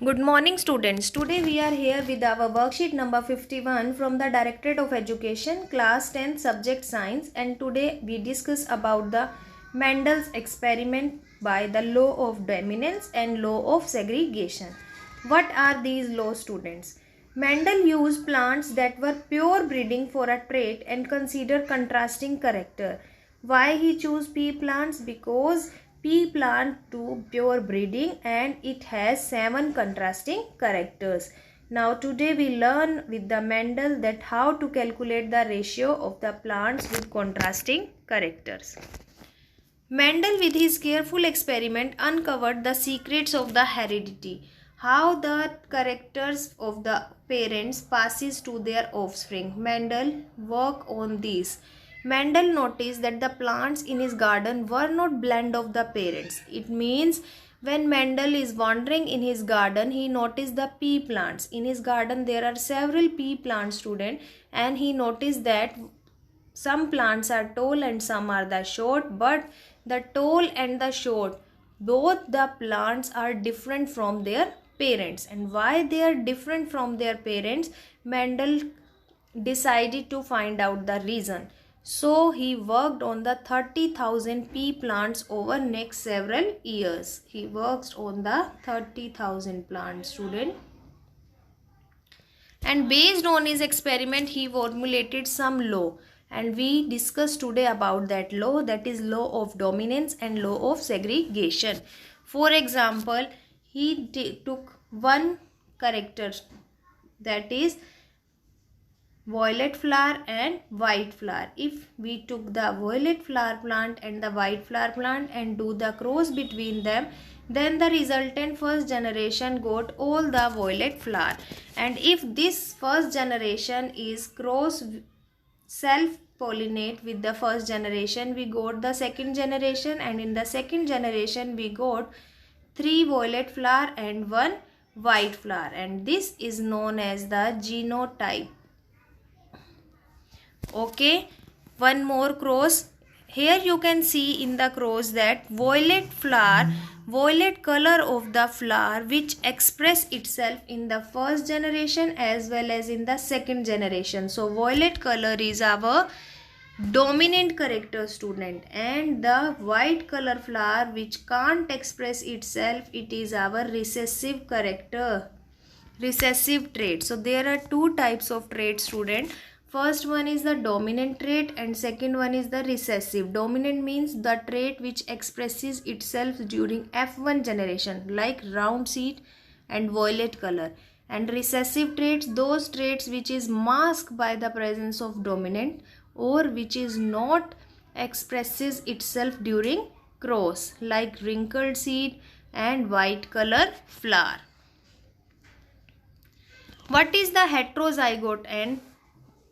Good morning students. Today we are here with our worksheet number 51 from the Directorate of Education, class 10, subject science, and today we discuss about the Mendel's experiment by the law of dominance and law of segregation. What are these laws, students? Mendel used plants that were pure breeding for a trait and consider contrasting character. Why he chose pea plants? Because pea plant do pure breeding and it has 7 contrasting characters. Now today we learn with the Mendel that how to calculate the ratio of the plants with contrasting characters. Mendel with his careful experiment uncovered the secrets of the heredity, how the characters of the parents passes to their offspring. Mendel worked on this. Mendel noticed that the plants in his garden were not blend of the parents. It means when Mendel is wandering in his garden, he noticed the pea plants. In his garden there are several pea plants, student, and he noticed that some plants are tall and some are the short, but the tall and the short, both the plants are different from their parents. And why they are different from their parents, Mendel decided to find out the reason. So he worked on the 30,000 pea plants over next several years. He worked on the 30,000 plants, student. And based on his experiment, he formulated some law. And we discussed today about that law, that is law of dominance and law of segregation. For example, he took one character, that is violet flower and white flower. If we took the violet flower plant and the white flower plant and do the cross between them, then the resultant first generation got all the violet flower. And if this first generation is cross self pollinate with the first generation, we got the second generation, and in the second generation we got 3 violet flower and 1 white flower, and this is known as the genotype. Okay, one more cross. Here you can see in the cross that violet flower, violet color of the flower which express itself in the first generation as well as in the second generation. So violet color is our dominant character, student, and the white color flower which can't express itself, it is our recessive character, recessive trait. So there are two types of traits, student. First one is the dominant trait and second one is the recessive. Dominant means the trait which expresses itself during F1 generation, like round seed and violet color. And recessive traits, those traits which is masked by the presence of dominant or which is not expresses itself during cross, like wrinkled seed and white color flower. What is the heterozygote? And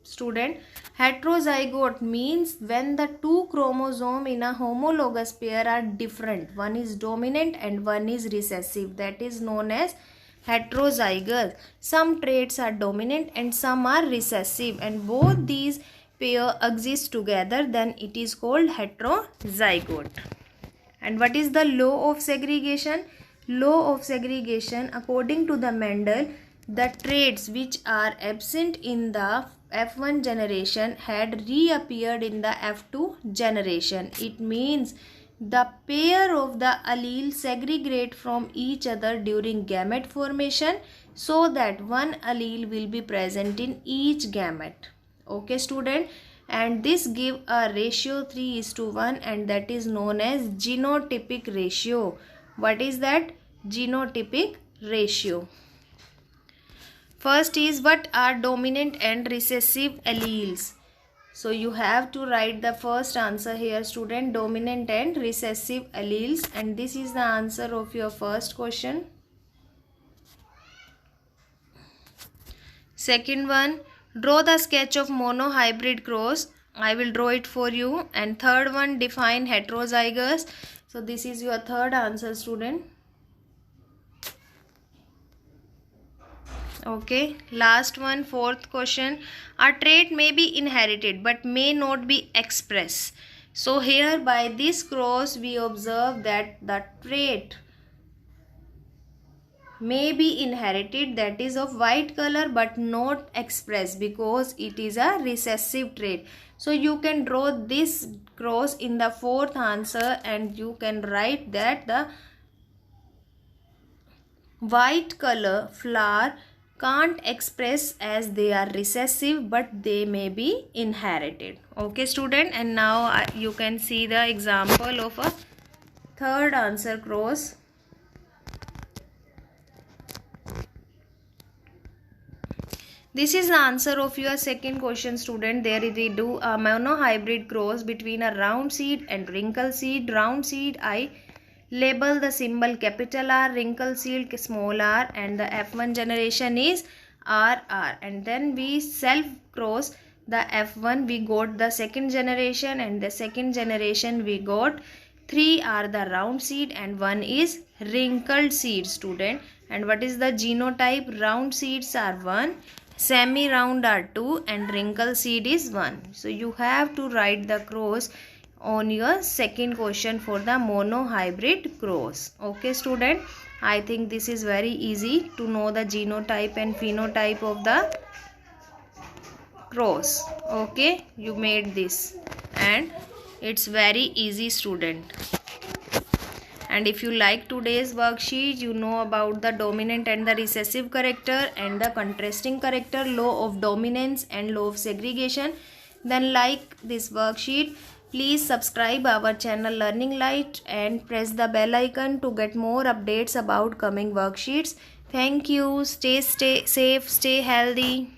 student, heterozygote means when the two chromosomes in a homologous pair are different, one is dominant and one is recessive, that is known as heterozygous. Some traits are dominant and some are recessive, and both these pair exist together, then it is called heterozygote. And what is the law of segregation? Law of segregation, according to the Mendel, the traits which are absent in the F1 generation had reappeared in the F2 generation. It means the pair of the allele segregate from each other during gamete formation so that one allele will be present in each gamete. Okay, student, and this give a ratio 3:1, and that is known as genotypic ratio. What is that? Genotypic ratio. First is, what are dominant and recessive alleles? So you have to write the first answer here, student, dominant and recessive alleles, and this is the answer of your first question. Second one, draw the sketch of monohybrid cross. I will draw it for you. And third one, define heterozygous. So this is your third answer, student. Okay, last one, fourth question. A trait may be inherited but may not be expressed. So here by this cross we observe that the trait may be inherited, that is of white color, but not expressed because it is a recessive trait. So you can draw this cross in the fourth answer, and you can write that the white color flower can't express as they are recessive, but they may be inherited. Okay student, and now you can see the example of a third answer cross. This is the answer of your second question student. There we do a monohybrid cross between a round seed and wrinkle seed. Round seed I label the symbol capital R, wrinkle seed small r, and the F1 generation is RR. And then we self cross the F1, we got the second generation, and the second generation we got 3 are the round seed and 1 is wrinkled seed student. And what is the genotype? Round seeds are 1, semi-round are 2, and wrinkle seed is 1. So you have to write the cross on your second question for the monohybrid cross. Okay student, I think this is very easy to know the genotype and phenotype of the cross. Okay, you made this and it's very easy student. And if you like today's worksheet, you know about the dominant and the recessive character and the contrasting character, law of dominance and law of segregation, then like this worksheet. Please subscribe our channel Learning Light and press the bell icon to get more updates about coming worksheets. Thank you. Stay safe, stay healthy.